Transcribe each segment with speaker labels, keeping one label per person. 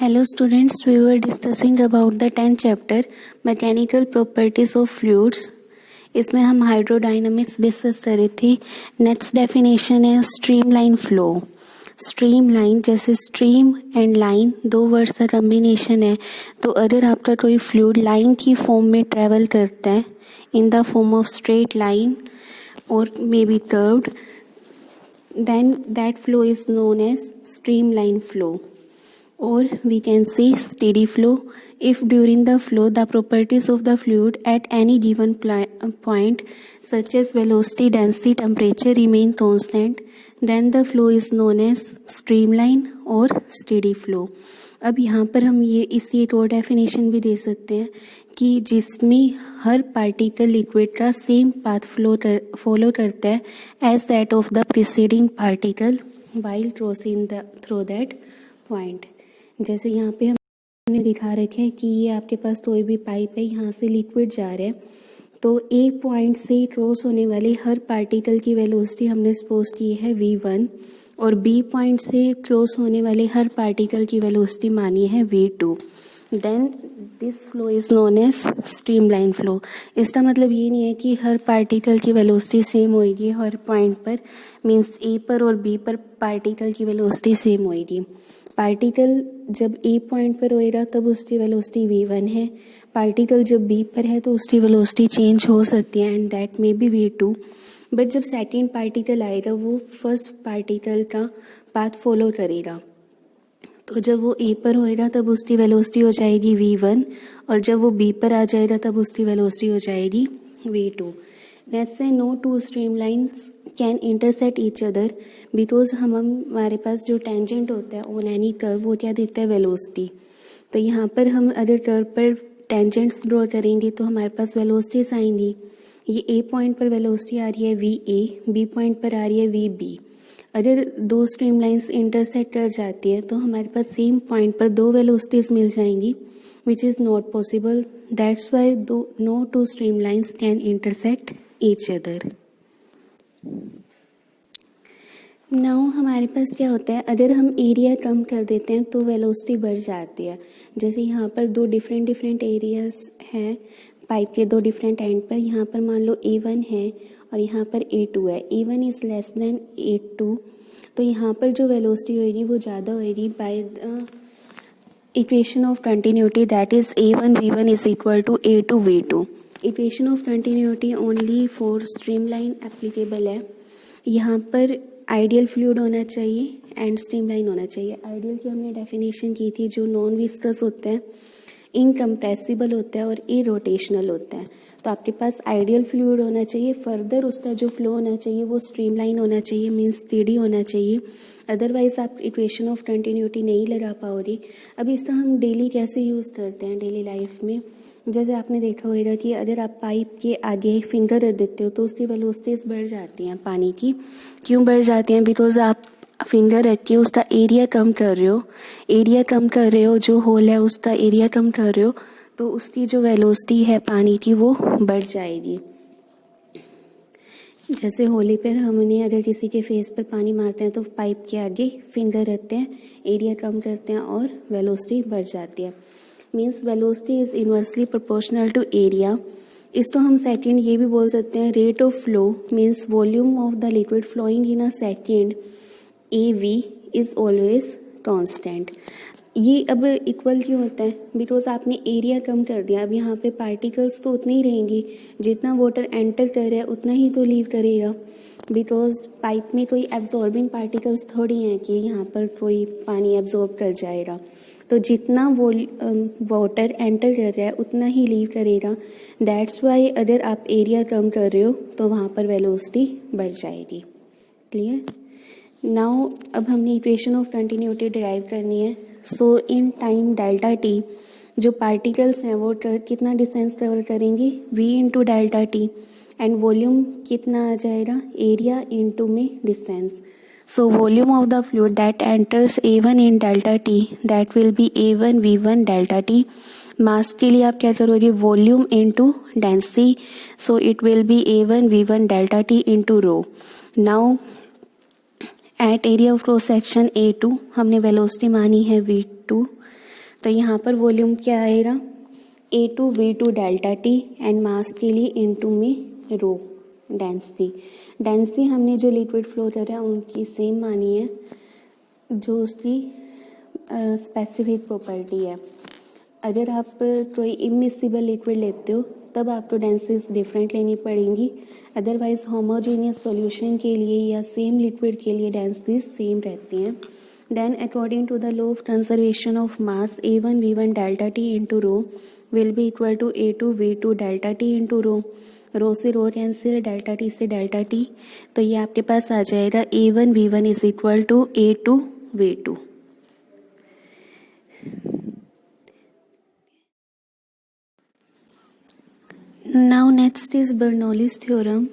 Speaker 1: Hello students, we were discussing about the 10th chapter mechanical properties of fluids. इसमें हम hydrodynamics discuss कर रहे थे. नेक्स्ट डेफिनेशन है स्ट्रीमलाइन फ्लो. स्ट्रीमलाइन जैसे स्ट्रीम एंड लाइन दो वर्ड्स का कम्बिनेशन है. तो अगर आपका कोई फ्लूइड लाइन की फॉर्म में ट्रेवल करता है in the form of straight line और may be curved, then that flow is known as streamline flow. Or we can say steady flow if during the flow the properties of the fluid at any given point such as velocity, density, temperature remain constant, then the flow is known as streamline or steady flow. अब यहाँ पर हम ये इसकी एक और definition भी दे सकते हैं कि जिसमें हर पार्टिकल लिक्विड का सेम पाथ फॉलो करता है as that of the preceding particle while crossing through that point. जैसे यहाँ पे हमने दिखा रखे हैं कि ये आपके पास कोई भी पाइप है, यहाँ से लिक्विड जा रहा है, तो ए पॉइंट से क्रॉस होने वाले हर पार्टिकल की वेलोसिटी हमने सपोज की है v1 और बी पॉइंट से क्रॉस होने वाले हर पार्टिकल की वेलोसिटी मानी है v2. Then this flow is known as streamline flow. इसका मतलब ये नहीं है कि हर पार्टिकल की वेलोसिटी सेम होएगी हर पॉइंट पर, मींस ए पर और बी पर पार्टिकल की वेलोसिटी सेम होएगी. पार्टिकल जब ए पॉइंट पर होएगा तब उसकी वेलोसिटी v1 है, पार्टिकल जब बी पर है तो उसकी वेलोसिटी चेंज हो सकती है and that may be v2. But जब सेकेंड पार्टिकल आएगा वो फर्स्ट पार्टिकल का पाथ फॉलो करेगा, तो जब वो ए पर होएगा तब उसकी वेलोसिटी हो जाएगी v1 और जब वो बी पर आ जाएगा तब उसकी वेलोसिटी हो जाएगी v2. Let's say no two streamlines can intersect each other because हमारे पास जो टेंजेंट होता है ऑन एनी कर्व वो क्या देता है वेलोसिटी. तो यहाँ पर हम अगर कर्व पर टेंजेंट्स ड्रॉ करेंगे तो हमारे पास वेलोसिटीज आएंगी. ये ए पॉइंट पर वेलोसिटी आ रही है वी ए, बी पॉइंट पर आ रही है वी बी. अगर दो स्ट्रीमलाइंस इंटरसेक्ट कर जाती है तो हमारे पास सेम पॉइंट पर दो वेलोसिटीज मिल जाएंगी which is not possible. That's why no two streamlines can intersect each other. Now हमारे पास क्या होता है, अगर हम एरिया कम कर देते हैं तो वेलोसिटी बढ़ जाती है. जैसे यहाँ पर दो डिफरेंट एरियाज हैं पाइप के दो डिफरेंट एंड पर. यहाँ पर मान लो A1 है और यहाँ पर A2 है. A1 is less than A2, तो यहाँ पर जो वेलोसिटी होगी वो ज़्यादा होगी by the equation of continuity that is A1 V1 is equal to A2 V2. Equation of continuity only for streamline applicable है. यहाँ पर आइडियल फ्लूइड होना चाहिए एंड स्ट्रीमलाइन होना चाहिए. आइडियल की हमने डेफिनेशन की थी जो नॉन विस्कस होता है, इनकम्प्रेसिबल होता है और इरोटेशनल होता है. तो आपके पास आइडियल फ्लूइड होना चाहिए. फर्दर उसका जो फ्लो होना चाहिए वो स्ट्रीमलाइन होना चाहिए, मीन्स स्टेडी होना चाहिए. अदरवाइज आप इक्वेशन ऑफ कंटिन्यूटी नहीं लगा पाओगे. अब इसका हम डेली कैसे यूज़ करते हैं डेली लाइफ में, जैसे आपने देखा होगा कि अगर आप पाइप के आगे फिंगर रख देते हो तो उसकी वेलोसिटीज बढ़ जाती हैं पानी की. क्यों बढ़ जाती हैं? बिकॉज आप फिंगर रख के उसका एरिया कम कर रहे हो, जो होल है उसका एरिया कम कर रहे हो, तो उसकी जो वेलोसिटी है पानी की वो बढ़ जाएगी. जैसे होली पर हमने अगर किसी के फेस पर पानी मारते हैं तो पाइप के आगे फिंगर रखते हैं, एरिया कम करते हैं और वेलोसिटी बढ़ जाती है. Means velocity is inversely proportional to area. इसको हम सेकेंड ये भी बोल सकते हैं rate of flow means volume of the liquid flowing in a second AV is always constant. ये अब इक्वल क्यों होता है? बिकॉज आपने एरिया कम कर दिया. अब यहाँ पे पार्टिकल्स तो उतने ही रहेंगे, जितना वाटर एंटर कर रहा है उतना ही तो लीव करेगा. बिकॉज पाइप में कोई एब्जॉर्बिंग पार्टिकल्स थोड़ी हैं कि यहाँ पर कोई पानी एब्जॉर्ब कर जाएगा. तो जितना वाटर एंटर कर रहा है उतना ही लीव करेगा. दैट्स वाई अगर आप एरिया कम कर रहे हो तो वहाँ पर वेलोसिटी बढ़ जाएगी. क्लियर? नाउ अब हमने इक्वेशन ऑफ कंटिन्यूटी डिराइव करनी है. सो इन टाइम डेल्टा टी जो पार्टिकल्स हैं वो कितना डिस्टेंस कवर करेंगे v into delta T and volume कितना आ जाएगा एरिया इंटू में distance. So volume of the fluid that enters A1 in delta T that will be A1 V1 delta T. मास के लिए आप क्या करोगे volume into density, so it will be A1 V1 delta T into rho. Now at area of cross section A2 हमने velocity मानी है V2 तो यहाँ पर वॉल्यूम क्या आएगा, A2V2 delta T and mass के लिए इनटू में रो डेंसिटी हमने जो लिक्विड फ्लो करा है उनकी सेम मानी है जो उसकी स्पेसिफिक प्रॉपर्टी है। अगर आप कोई इमिसिबल लिक्विड लेते हो तब आपको डेंसिटीज डिफरेंट लेनी पड़ेंगी, अदरवाइज होमोजेनियस सॉल्यूशन के लिए या सेम लिक्विड के लिए डेंसिटीज सेम रहती हैं। Then according to the law of conservation of mass A1V1 delta t into rho will be equal to A2V2 delta t into rho से रो कैंसिल, डेल्टा टी से delta t, तो ये आपके पास आ जाएगा A1V1 is equal to A2V2। Now next is Bernoulli's theorem.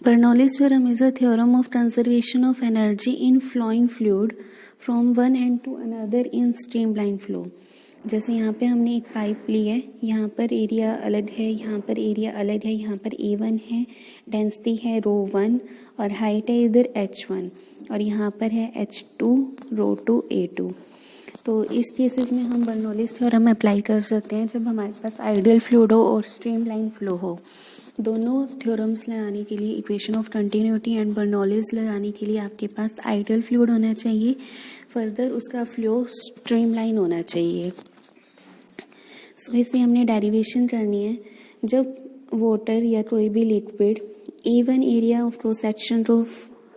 Speaker 1: Bernoulli's theorem is a theorem of conservation of energy in flowing fluid from one end to another in streamline flow. जैसे यहाँ पे हमने एक पाइप ली है, यहाँ पर area अलग है, यहाँ पर एरिया अलग है, यहाँ पर A1 है, डेंसिटी है ρ1 और हाइट है इधर h1 और यहाँ पर है h2 ρ2 A2। तो इस केसेस में हम बर्नौलीज थ्योरम अप्लाई कर सकते हैं जब हमारे पास आइडियल फ्लूइड हो और स्ट्रीमलाइन फ्लो हो। दोनों थ्योरम्स लगाने के लिए equation of continuity and Bernoulli's लगाने के लिए आपके पास आइडियल फ्लूइड होना चाहिए, फर्दर उसका फ्लो स्ट्रीमलाइन होना चाहिए। सो इससे हमने डेरिवेशन करनी है। जब वाटर या कोई भी liquid A1 area of cross section को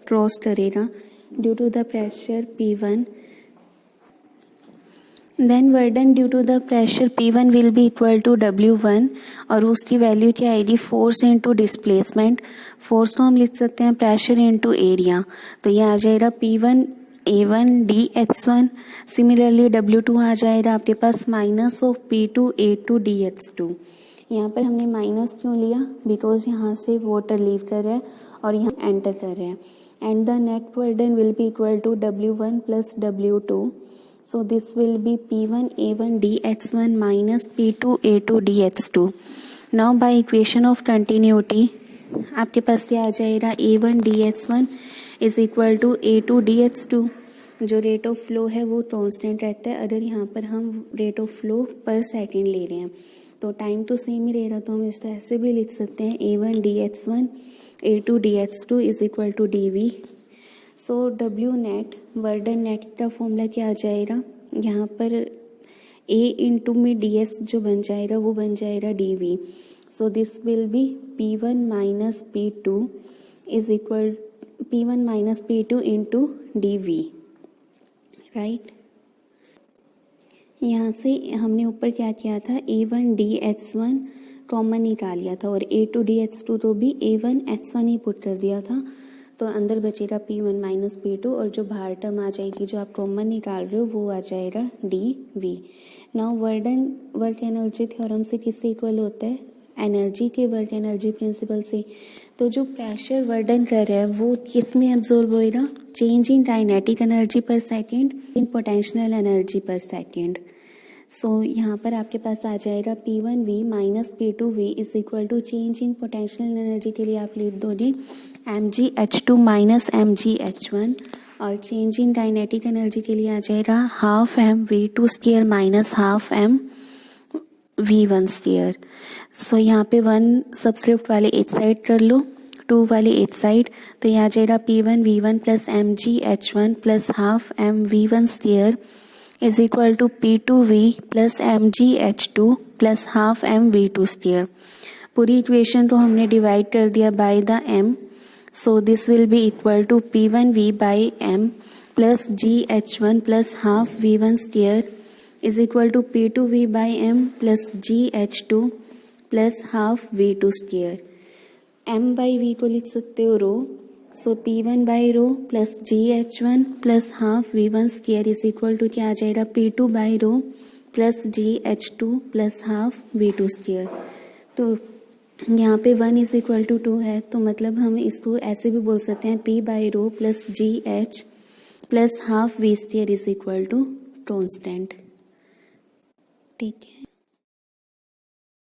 Speaker 1: क्रॉस करेगा due to the pressure P1, then work done due to the pressure P1 will be equal to W1 और उसकी वैल्यू क्या आएगी, फोर्स इनटू डिस्प्लेसमेंट। फोर्स को हम लिख सकते हैं प्रेशर इनटू एरिया, तो ये आ जाएगा P1 A1 dx1। Similarly W2 आ जाएगा आपके पास minus of P2 A2 dx2। यहाँ पर हमने माइनस क्यों लिया, बिकॉज यहाँ से वाटर लीव कर रहा है और यहाँ एंटर कर रहे हैं, and the net work done will be equal to W1 plus W2। So this will be P1 A1 dx1 minus P2 A2 dx2. Now by equation of continuity आपके पास क्या आ जाएगा, A1 dx1 is equal to A2 dx2। जो rate of flow है वो constant रहता है। अगर यहाँ पर हम रेट ऑफ फ्लो पर सेकेंड ले रहे हैं तो टाइम तो सेम ही रहेगा, तो हम इसको ऐसे भी लिख सकते हैं A1 dx1 A2 dx2 is equal to dV। So W net वर्डन net का फॉर्मूला क्या आ जाएगा, यहाँ पर A इंटू में ds जो बन जाएगा वो बन जाएगा dV। So this will B P1 minus P2 is equal P1 minus P2 into dV, right. यहाँ से हमने ऊपर क्या किया था, A1 dx1 कॉमन निकाल लिया था और A2 dx2 तो भी A1 x1 ही पुट कर दिया था, तो अंदर बचेगा P1 माइनस P2 और जो बाहर टर्म आ जाएगी जो आप कॉमन निकाल रहे हो वो आ जाएगा dV। Now work energy theorem से किससे इक्वल होता है, एनर्जी के वर्क एनर्जी प्रिंसिपल से। तो जो प्रेशर वर्डन कर रहा है वो किस में एब्जॉर्ब होएगा, change in kinetic energy per second in potential energy per second. So यहाँ पर आपके पास आ जाएगा P1V minus P2V is equal to change in potential energy के लिए आप लिख दोगे mgh2 माइनस mgh1 और चेंज इन काइनेटिक एनर्जी के लिए आ जाएगा half mv2 square minus half mv1 square. So यहाँ पे 1 सबस्क्रिप्ट वाले एक साइड कर लो, 2 वाले एक साइड, तो यहाँ आ जाएगा P1V1 plus mgh1 plus half mv1 square is equal to P2V plus mgh2 plus half mv2 square. पूरी इक्वेशन को हमने डिवाइड कर दिया by the m, so this will be equal to P1V by m plus gh1 plus half v1 square is equal to P2V by m plus gh2 plus half v2 square. m by v को लिख सकते हो rho, so P1 by rho plus gh1 plus half v1 square is equal to क्या आ जाएगा, P2 by rho plus gh2 plus half v2 square. तो यहाँ पे 1 इज इक्वल टू 2 है, तो मतलब हम इसको ऐसे भी बोल सकते हैं P by rho plus gh plus half v square is equal to constant, ठीक है।